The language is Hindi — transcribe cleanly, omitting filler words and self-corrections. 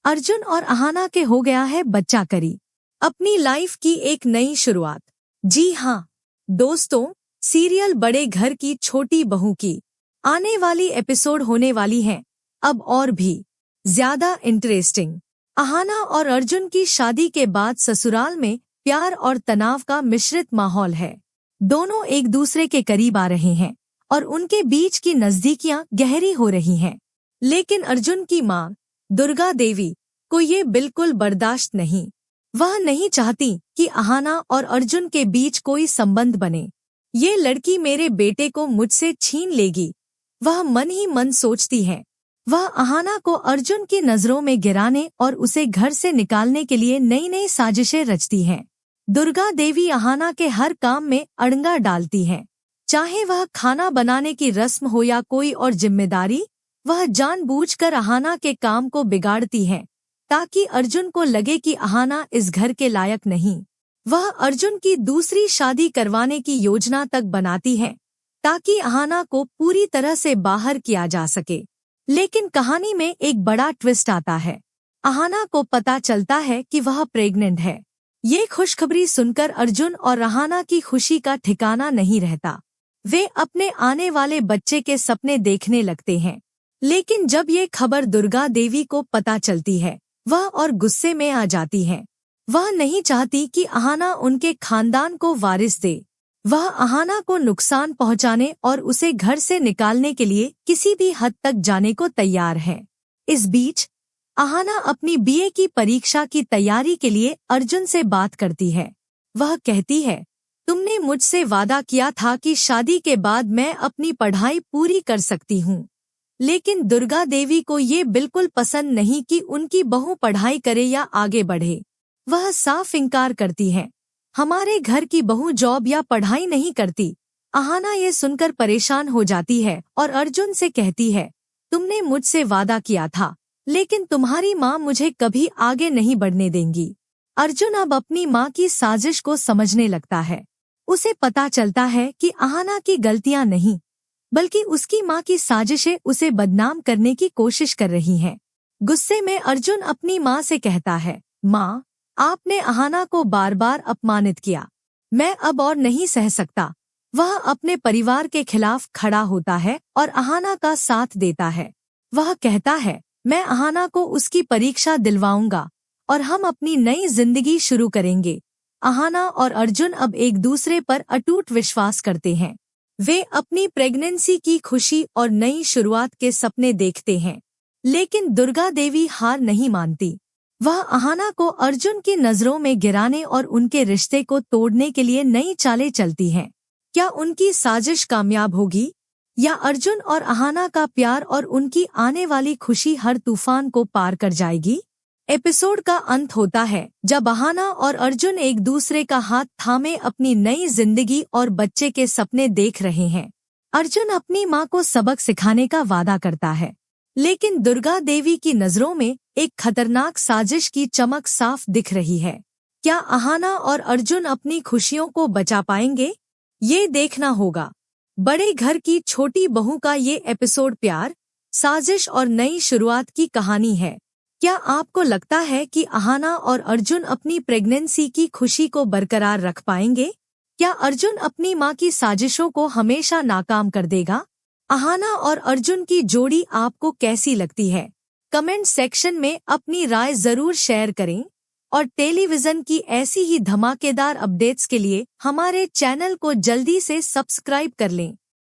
अर्जुन और अहाना के हो गया है बच्चा करी, अपनी लाइफ की एक नई शुरुआत। जी हाँ दोस्तों, सीरियल बड़े घर की छोटी बहू की आने वाली एपिसोड होने वाली है अब और भी ज्यादा इंटरेस्टिंग। अहाना और अर्जुन की शादी के बाद ससुराल में प्यार और तनाव का मिश्रित माहौल है। दोनों एक दूसरे के करीब आ रहे हैं और उनके बीच की नजदीकियां गहरी हो रही हैं। लेकिन अर्जुन की मां दुर्गा देवी को ये बिल्कुल बर्दाश्त नहीं। वह नहीं चाहती कि अहाना और अर्जुन के बीच कोई संबंध बने। ये लड़की मेरे बेटे को मुझसे छीन लेगी, वह मन ही मन सोचती है। वह अहाना को अर्जुन की नजरों में गिराने और उसे घर से निकालने के लिए नई नई साजिशें रचती है। दुर्गा देवी अहाना के हर काम में अड़ंगा डालती है, चाहे वह खाना बनाने की रस्म हो या कोई और जिम्मेदारी। वह जानबूझकर अहाना के काम को बिगाड़ती है ताकि अर्जुन को लगे कि अहाना इस घर के लायक नहीं। वह अर्जुन की दूसरी शादी करवाने की योजना तक बनाती है ताकि अहाना को पूरी तरह से बाहर किया जा सके। लेकिन कहानी में एक बड़ा ट्विस्ट आता है। अहाना को पता चलता है कि वह प्रेग्नेंट है। ये खुशखबरी सुनकर अर्जुन और अहाना की खुशी का ठिकाना नहीं रहता। वे अपने आने वाले बच्चे के सपने देखने लगते हैं। लेकिन जब ये खबर दुर्गा देवी को पता चलती है, वह और गुस्से में आ जाती है। वह नहीं चाहती कि अहाना उनके खानदान को वारिस दे। वह अहाना को नुकसान पहुंचाने और उसे घर से निकालने के लिए किसी भी हद तक जाने को तैयार है। इस बीच अहाना अपनी बीए की परीक्षा की तैयारी के लिए अर्जुन से बात करती है। वह कहती है, तुमने मुझसे वादा किया था कि शादी के बाद मैं अपनी पढ़ाई पूरी कर सकती हूँ। लेकिन दुर्गा देवी को ये बिल्कुल पसंद नहीं कि उनकी बहू पढ़ाई करे या आगे बढ़े। वह साफ इनकार करती है, हमारे घर की बहू जॉब या पढ़ाई नहीं करती। अहाना ये सुनकर परेशान हो जाती है और अर्जुन से कहती है, तुमने मुझसे वादा किया था, लेकिन तुम्हारी माँ मुझे कभी आगे नहीं बढ़ने देंगी। अर्जुन अब अपनी माँ की साजिश को समझने लगता है। उसे पता चलता है कि अहाना की गलतियाँ नहीं, बल्कि उसकी माँ की साजिशें उसे बदनाम करने की कोशिश कर रही हैं। गुस्से में अर्जुन अपनी माँ से कहता है, माँ, आपने अहाना को बार बार अपमानित किया। मैं अब और नहीं सह सकता। वह अपने परिवार के खिलाफ खड़ा होता है और अहाना का साथ देता है। वह कहता है, मैं अहाना को उसकी परीक्षा दिलवाऊंगा और हम अपनी नई जिंदगी शुरू करेंगे। अहाना और अर्जुन अब एक दूसरे पर अटूट विश्वास करते हैं। वे अपनी प्रेगनेंसी की खुशी और नई शुरुआत के सपने देखते हैं। लेकिन दुर्गा देवी हार नहीं मानती। वह अहाना को अर्जुन की नजरों में गिराने और उनके रिश्ते को तोड़ने के लिए नई चालें चलती हैं। क्या उनकी साजिश कामयाब होगी या अर्जुन और अहाना का प्यार और उनकी आने वाली खुशी हर तूफान को पार कर जाएगी? एपिसोड का अंत होता है जब अहाना और अर्जुन एक दूसरे का हाथ थामे अपनी नई जिंदगी और बच्चे के सपने देख रहे हैं। अर्जुन अपनी माँ को सबक सिखाने का वादा करता है, लेकिन दुर्गा देवी की नजरों में एक खतरनाक साजिश की चमक साफ दिख रही है। क्या अहाना और अर्जुन अपनी खुशियों को बचा पाएंगे? ये देखना होगा। बड़े घर की छोटी बहू का ये एपिसोड प्यार, साजिश और नई शुरुआत की कहानी है। क्या आपको लगता है कि अहाना और अर्जुन अपनी प्रेगनेंसी की खुशी को बरकरार रख पाएंगे? क्या अर्जुन अपनी माँ की साजिशों को हमेशा नाकाम कर देगा? अहाना और अर्जुन की जोड़ी आपको कैसी लगती है? कमेंट सेक्शन में अपनी राय जरूर शेयर करें और टेलीविजन की ऐसी ही धमाकेदार अपडेट्स के लिए हमारे चैनल को जल्दी से सब्सक्राइब कर लें।